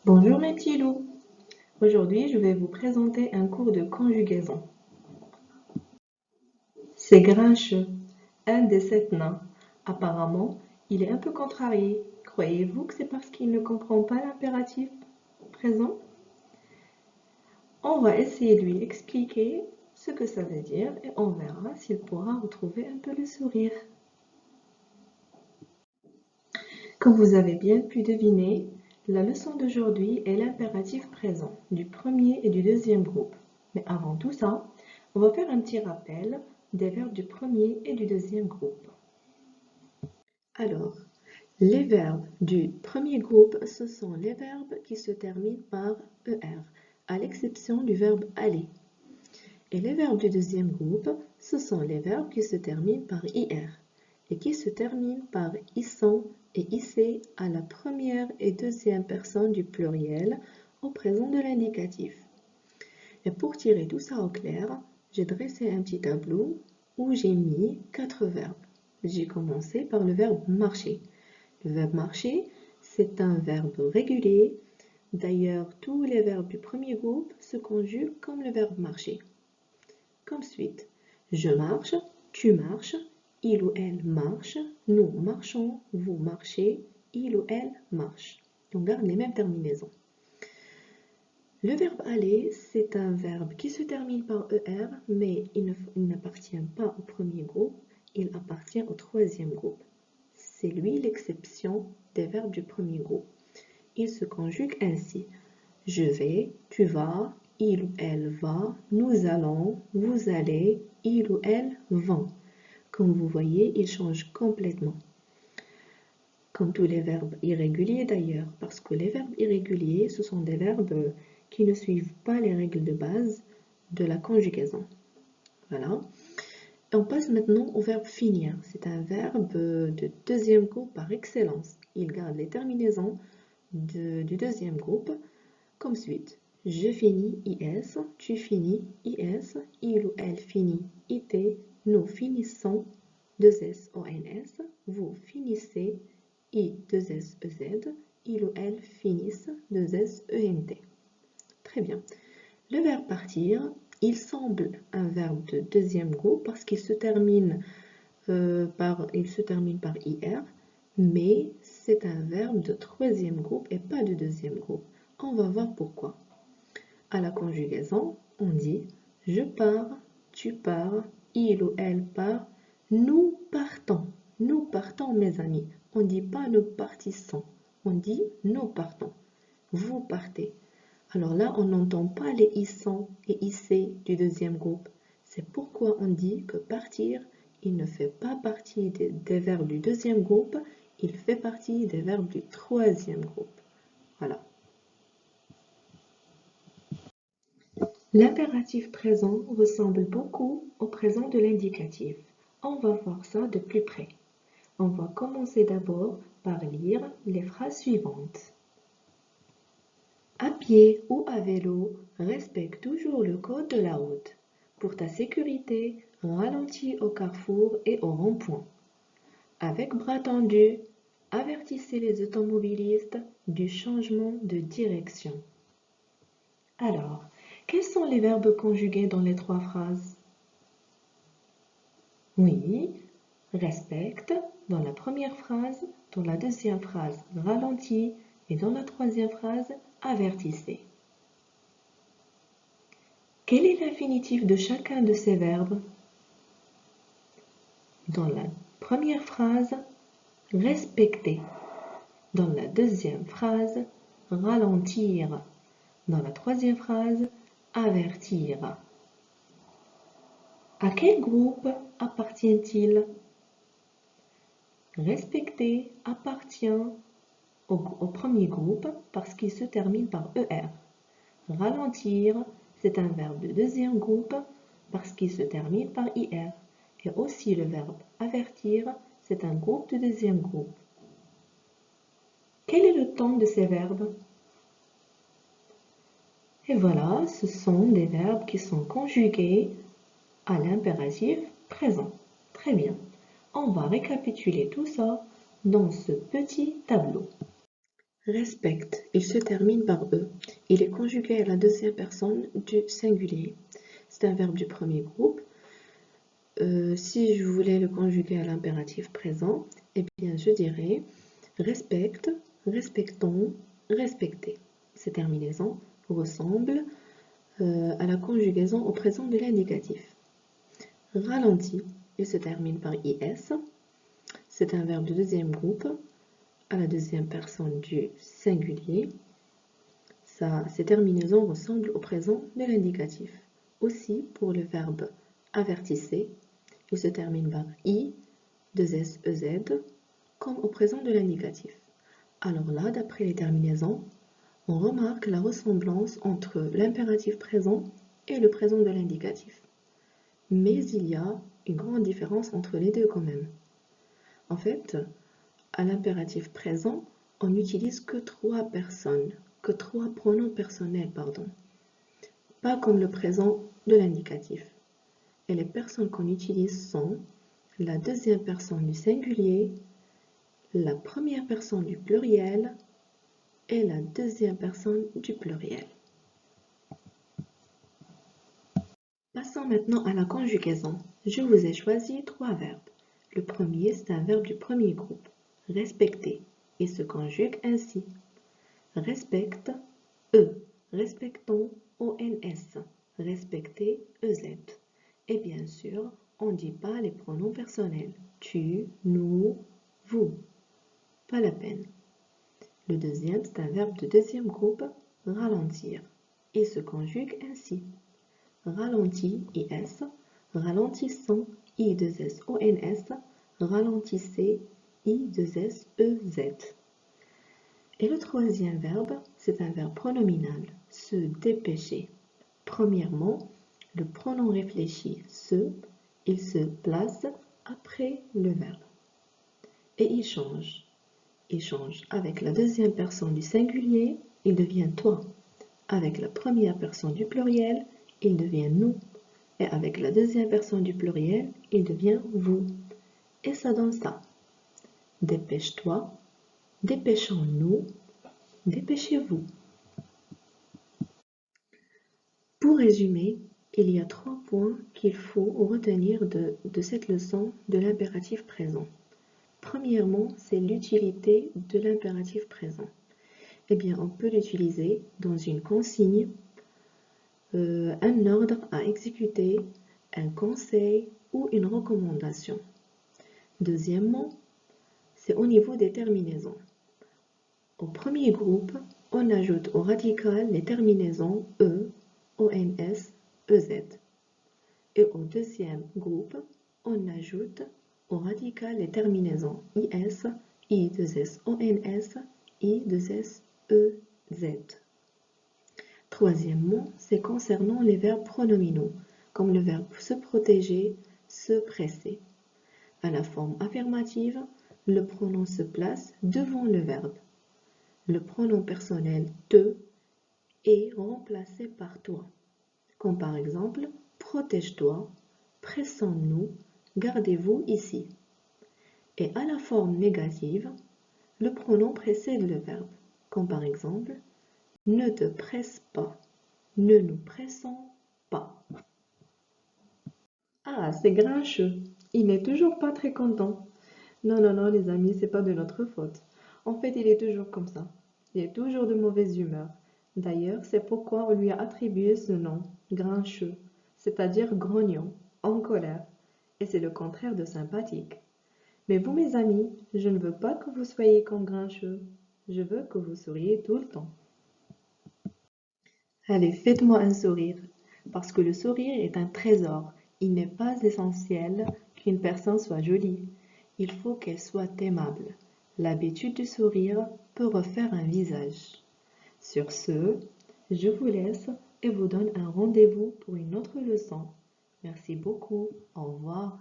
Bonjour mes petits loups. Aujourd'hui, je vais vous présenter un cours de conjugaison. C'est Grincheux, un des 7 nains. Apparemment, il est un peu contrarié. Croyez-vous que c'est parce qu'il ne comprend pas l'impératif présent? On va essayer de lui expliquer ce que ça veut dire et on verra s'il pourra retrouver un peu le sourire. Comme vous avez bien pu deviner, la leçon d'aujourd'hui est l'impératif présent du premier et du deuxième groupe. Mais avant tout ça, on va faire un petit rappel des verbes du premier et du deuxième groupe. Alors, les verbes du premier groupe, ce sont les verbes qui se terminent par ER, à l'exception du verbe aller. Et les verbes du deuxième groupe, ce sont les verbes qui se terminent par IR et qui se terminent par ISSON et IC à la première et deuxième personne du pluriel au présent de l'indicatif. Et pour tirer tout ça au clair, j'ai dressé un petit tableau où j'ai mis 4 verbes. J'ai commencé par le verbe marcher. Le verbe marcher, c'est un verbe régulier. D'ailleurs, tous les verbes du premier groupe se conjuguent comme le verbe marcher. Comme suite, je marche, tu marches, il ou elle marche, nous marchons, vous marchez, il ou elle marche. On garde les mêmes terminaisons. Le verbe aller, c'est un verbe qui se termine par ER, mais il n'appartient pas au premier groupe, il appartient au troisième groupe. C'est lui l'exception des verbes du premier groupe. Il se conjugue ainsi. Je vais, tu vas, il ou elle va, nous allons, vous allez, il ou elle vont. Comme vous voyez, il change complètement. Comme tous les verbes irréguliers d'ailleurs, parce que les verbes irréguliers, ce sont des verbes qui ne suivent pas les règles de base de la conjugaison. Voilà. On passe maintenant au verbe finir. C'est un verbe de deuxième groupe par excellence. Il garde les terminaisons du deuxième groupe comme suite. Je finis IS, tu finis IS, il ou elle finit IT, nous finissons 2SONS, vous finissez I2SEZ, il ou elle finissent 2SENT. Très bien. Le verbe partir, il semble un verbe de deuxième groupe parce qu'il se termine par IR, mais c'est un verbe de troisième groupe et pas de deuxième groupe. On va voir pourquoi. À la conjugaison, on dit je pars, tu pars, il ou elle part, nous partons. Nous partons, mes amis. On ne dit pas nous partissons, on dit nous partons. Vous partez. Alors là, on n'entend pas les ISSON et IC du deuxième groupe. C'est pourquoi on dit que partir, il ne fait pas partie des verbes du deuxième groupe, il fait partie des verbes du troisième groupe. Voilà. L'impératif présent ressemble beaucoup au présent de l'indicatif. On va voir ça de plus près. On va commencer d'abord par lire les phrases suivantes. À pied ou à vélo, respecte toujours le code de la route. Pour ta sécurité, ralentis au carrefour et au rond-point. Avec bras tendus, avertissez les automobilistes du changement de direction. Alors, quels sont les verbes conjugués dans les 3 phrases? Oui, respecte dans la première phrase, dans la deuxième phrase, ralentis et dans la troisième phrase, avertissez. Quel est l'infinitif de chacun de ces verbes? Dans la première phrase, respecter. Dans la deuxième phrase, ralentir. Dans la troisième phrase, avertir. À quel groupe appartient-il? Respecter appartient au premier groupe parce qu'il se termine par ER. Ralentir, c'est un verbe de deuxième groupe parce qu'il se termine par IR. Et aussi le verbe avertir, c'est un groupe de deuxième groupe. Quel est le temps de ces verbes? Et voilà, ce sont des verbes qui sont conjugués à l'impératif présent. Très bien. On va récapituler tout ça dans ce petit tableau. Respecte, il se termine par E. Il est conjugué à la deuxième personne du singulier. C'est un verbe du premier groupe. Si je voulais le conjuguer à l'impératif présent, eh bien je dirais respecte, respectons, respecter. Ces terminaisons ressemblent à la conjugaison au présent de l'indicatif. Ralenti, il se termine par IS. C'est un verbe de deuxième groupe à la deuxième personne du singulier. Ces terminaisons ressemblent au présent de l'indicatif. Aussi, pour le verbe avertissez, il se termine par I, 2S, EZ, comme au présent de l'indicatif. Alors là, d'après les terminaisons, on remarque la ressemblance entre l'impératif présent et le présent de l'indicatif. Mais il y a une grande différence entre les deux quand même. En fait, à l'impératif présent, on n'utilise que trois pronoms personnels, pardon. Pas comme le présent de l'indicatif. Et les personnes qu'on utilise sont la deuxième personne du singulier, la première personne du pluriel et la deuxième personne du pluriel. Passons maintenant à la conjugaison. Je vous ai choisi trois verbes. Le premier, c'est un verbe du premier groupe, respecter. Il se conjugue ainsi. Respecte, E. Respectons, ONS. Respecter, EZ. Et bien sûr, on ne dit pas les pronoms personnels. Tu, nous, vous. Pas la peine. Le deuxième, c'est un verbe de deuxième groupe, ralentir. Il se conjugue ainsi. Ralentis, IS. Ralentissons, I2SONS. Ralentissez, I2SEZ. Et le troisième verbe, c'est un verbe pronominal, se dépêcher. Premièrement, le pronom réfléchi se, il se place après le verbe. Et il change. Il change avec la deuxième personne du singulier, il devient toi. Avec la première personne du pluriel, il devient nous. Et avec la deuxième personne du pluriel, il devient vous. Et ça donne ça. Dépêche-toi, dépêchons-nous, dépêchez-vous. Pour résumer, il y a 3 points qu'il faut retenir de cette leçon de l'impératif présent. Premièrement, c'est l'utilité de l'impératif présent. Eh bien, on peut l'utiliser dans une consigne, un ordre à exécuter, un conseil ou une recommandation. Deuxièmement, c'est au niveau des terminaisons. Au premier groupe, on ajoute au radical les terminaisons E, ONS, EZ. Et au deuxième groupe, on ajoute au radical les terminaisons IS, I2SONS, I2SEZ. Troisièmement, c'est concernant les verbes pronominaux, comme le verbe se protéger, se presser. À la forme affirmative, le pronom se place devant le verbe. Le pronom personnel te est remplacé par toi, comme par exemple protège-toi, pressons-nous, gardez-vous ici. Et à la forme négative, le pronom précède le verbe, comme par exemple ne te presse pas, ne nous pressons pas. Ah, c'est grincheux, il n'est toujours pas très content. Non, les amis, c'est pas de notre faute. En fait, il est toujours comme ça. Il est toujours de mauvaise humeur. D'ailleurs, c'est pourquoi on lui a attribué ce nom, grincheux, c'est-à-dire grognon, en colère. Et c'est le contraire de sympathique. Mais vous, mes amis, je ne veux pas que vous soyez comme grincheux. Je veux que vous souriez tout le temps. Allez, faites-moi un sourire. Parce que le sourire est un trésor. Il n'est pas essentiel qu'une personne soit jolie. Il faut qu'elle soit aimable. L'habitude du sourire peut refaire un visage. Sur ce, je vous laisse et vous donne un rendez-vous pour une autre leçon. Merci beaucoup. Au revoir.